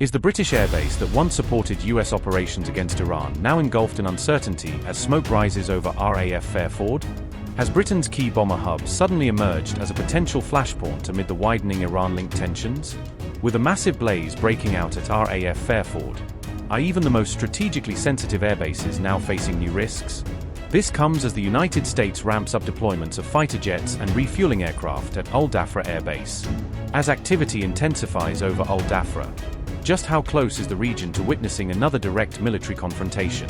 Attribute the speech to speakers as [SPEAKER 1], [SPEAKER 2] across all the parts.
[SPEAKER 1] Is the British airbase that once supported US operations against Iran now engulfed in uncertainty as smoke rises over RAF Fairford? Has Britain's key bomber hub suddenly emerged as a potential flashpoint amid the widening Iran-linked tensions? With a massive blaze breaking out at RAF Fairford, are even the most strategically sensitive airbases now facing new risks? This comes as the United States ramps up deployments of fighter jets and refueling aircraft at Dhafra Air Base. As activity intensifies over Dhafra, just how close is the region to witnessing another direct military confrontation?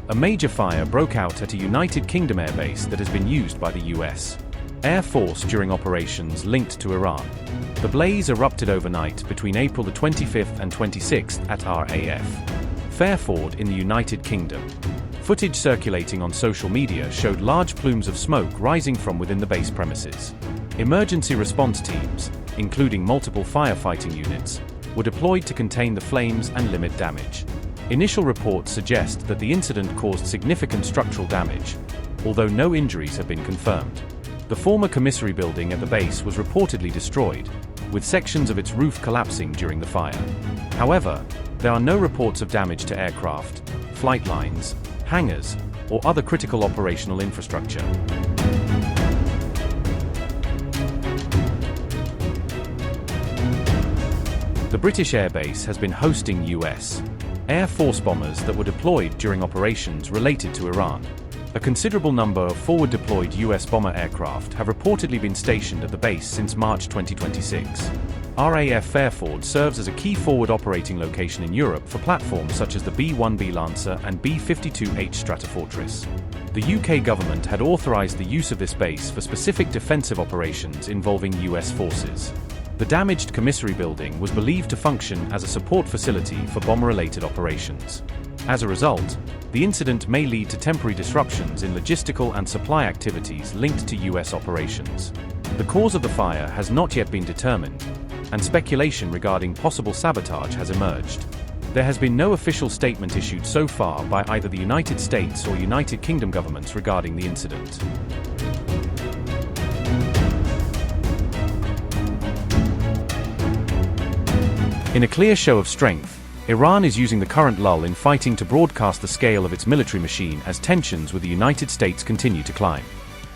[SPEAKER 1] A major fire broke out at a United Kingdom airbase that has been used by the US Air Force during operations linked to Iran. The blaze erupted overnight between April the 25th and 26th at RAF Fairford in the United Kingdom. Footage circulating on social media showed large plumes of smoke rising from within the base premises. Emergency response teams, including multiple firefighting units, were deployed to contain the flames and limit damage. Initial reports suggest that the incident caused significant structural damage, although no injuries have been confirmed. The former commissary building at the base was reportedly destroyed, with sections of its roof collapsing during the fire. However, there are no reports of damage to aircraft, flight lines, hangars, or other critical operational infrastructure. The British airbase has been hosting US Air Force bombers that were deployed during operations related to Iran. A considerable number of forward-deployed US bomber aircraft have reportedly been stationed at the base since March 2026. RAF Fairford serves as a key forward operating location in Europe for platforms such as the B-1B Lancer and B-52H Stratofortress. The UK government had authorized the use of this base for specific defensive operations involving US forces. The damaged commissary building was believed to function as a support facility for bomber-related operations. As a result, the incident may lead to temporary disruptions in logistical and supply activities linked to US operations. The cause of the fire has not yet been determined, and speculation regarding possible sabotage has emerged. There has been no official statement issued so far by either the United States or United Kingdom governments regarding the incident. In a clear show of strength, Iran is using the current lull in fighting to broadcast the scale of its military machine as tensions with the United States continue to climb.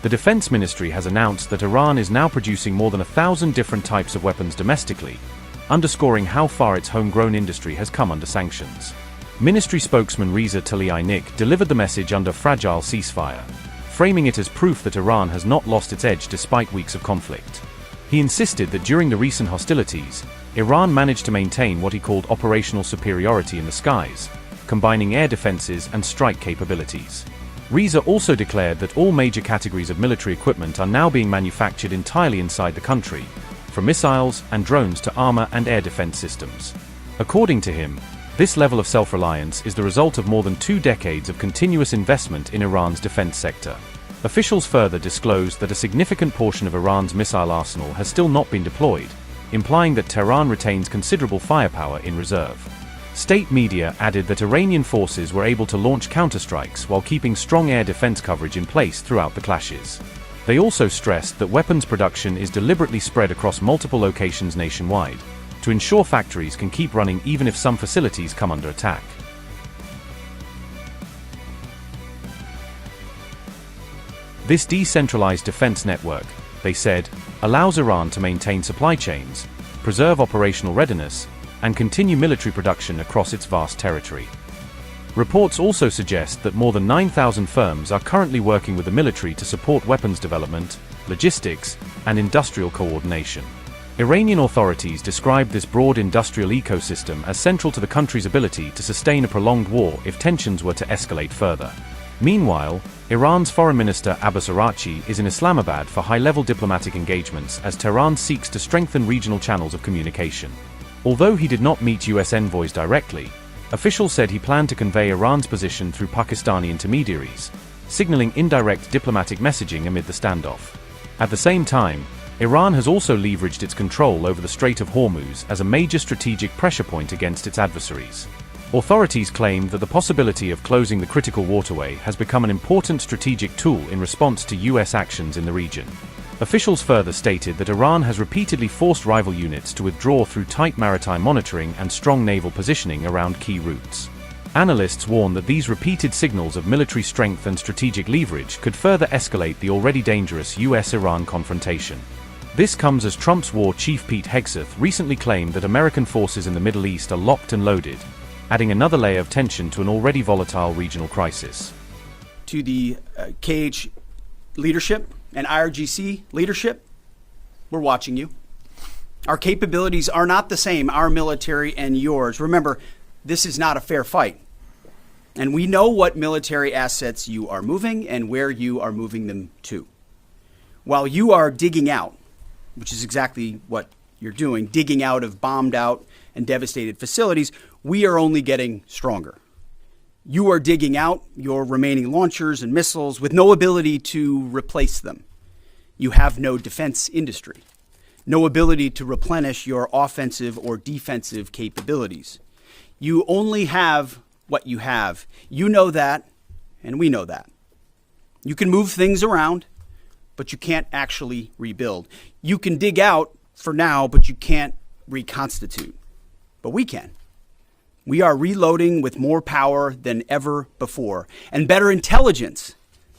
[SPEAKER 1] The Defense Ministry has announced that Iran is now producing more than 1,000 different types of weapons domestically, underscoring how far its homegrown industry has come under sanctions. Ministry spokesman Reza Tlaibani delivered the message under fragile ceasefire, framing it as proof that Iran has not lost its edge despite weeks of conflict. He insisted that during the recent hostilities, Iran managed to maintain what he called operational superiority in the skies, combining air defenses and strike capabilities. Reza also declared that all major categories of military equipment are now being manufactured entirely inside the country, from missiles and drones to armor and air defense systems. According to him, this level of self-reliance is the result of more than 2 decades of continuous investment in Iran's defense sector. Officials further disclosed that a significant portion of Iran's missile arsenal has still not been deployed, implying that Tehran retains considerable firepower in reserve. State media added that Iranian forces were able to launch counterstrikes while keeping strong air defense coverage in place throughout the clashes. They also stressed that weapons production is deliberately spread across multiple locations nationwide, to ensure factories can keep running even if some facilities come under attack. This decentralized defense network, they said, allows Iran to maintain supply chains, preserve operational readiness, and continue military production across its vast territory. Reports also suggest that more than 9,000 firms are currently working with the military to support weapons development, logistics, and industrial coordination. Iranian authorities described this broad industrial ecosystem as central to the country's ability to sustain a prolonged war if tensions were to escalate further. Meanwhile, Iran's Foreign Minister Abbas Araghchi is in Islamabad for high-level diplomatic engagements as Tehran seeks to strengthen regional channels of communication. Although he did not meet US envoys directly, officials said he planned to convey Iran's position through Pakistani intermediaries, signaling indirect diplomatic messaging amid the standoff. At the same time, Iran has also leveraged its control over the Strait of Hormuz as a major strategic pressure point against its adversaries. Authorities claim that the possibility of closing the critical waterway has become an important strategic tool in response to US actions in the region. Officials further stated that Iran has repeatedly forced rival units to withdraw through tight maritime monitoring and strong naval positioning around key routes. Analysts warn that these repeated signals of military strength and strategic leverage could further escalate the already dangerous US-Iran confrontation. This comes as Trump's war chief Pete Hegseth recently claimed that American forces in the Middle East are locked and loaded, adding another layer of tension to an already volatile regional crisis.
[SPEAKER 2] To the KH leadership and IRGC leadership, we're watching you. Our capabilities are not the same, our military and yours. Remember, this is not a fair fight. And we know what military assets you are moving and where you are moving them to. While you are digging out, which is exactly what you're doing, digging out of bombed out and devastated facilities, we are only getting stronger. You are digging out your remaining launchers and missiles with no ability to replace them. You have no defense industry, no ability to replenish your offensive or defensive capabilities. You only have what you have. You know that, and we know that. You can move things around, but you can't actually rebuild. You can dig out for now, but you can't reconstitute. But we can. We are reloading with more power than ever before, and better intelligence,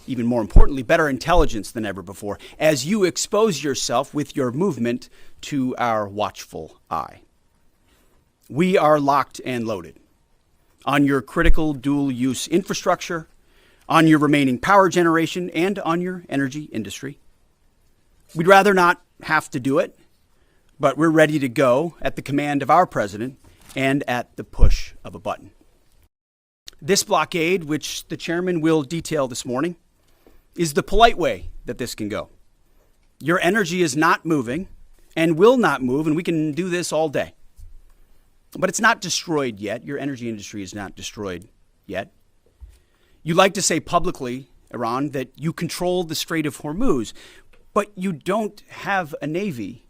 [SPEAKER 2] even more importantly, better intelligence than ever before, as you expose yourself with your movement to our watchful eye. We are locked and loaded on your critical dual-use infrastructure, on your remaining power generation, and on your energy industry. We'd rather not have to do it, but we're ready to go at the command of our president and at the push of a button. This blockade, which the chairman will detail this morning, is the polite way that this can go. Your energy is not moving and will not move, and we can do this all day. But it's not destroyed yet. Your energy industry is not destroyed yet. You like to say publicly, Iran, that you control the Strait of Hormuz, but you don't have a navy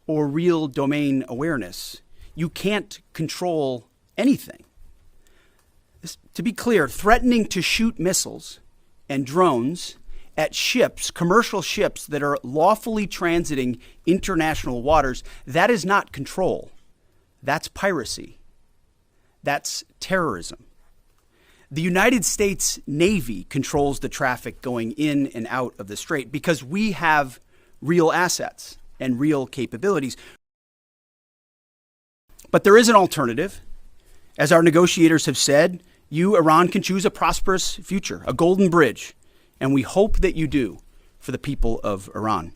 [SPEAKER 2] or real domain awareness. You can't control anything. To be clear, threatening to shoot missiles and drones at ships, commercial ships that are lawfully transiting international waters, that is not control. That's piracy. That's terrorism. The United States Navy controls the traffic going in and out of the strait because we have real assets and real capabilities. But there is an alternative. As our negotiators have said, you, Iran, can choose a prosperous future, a golden bridge, and we hope that you do for the people of Iran.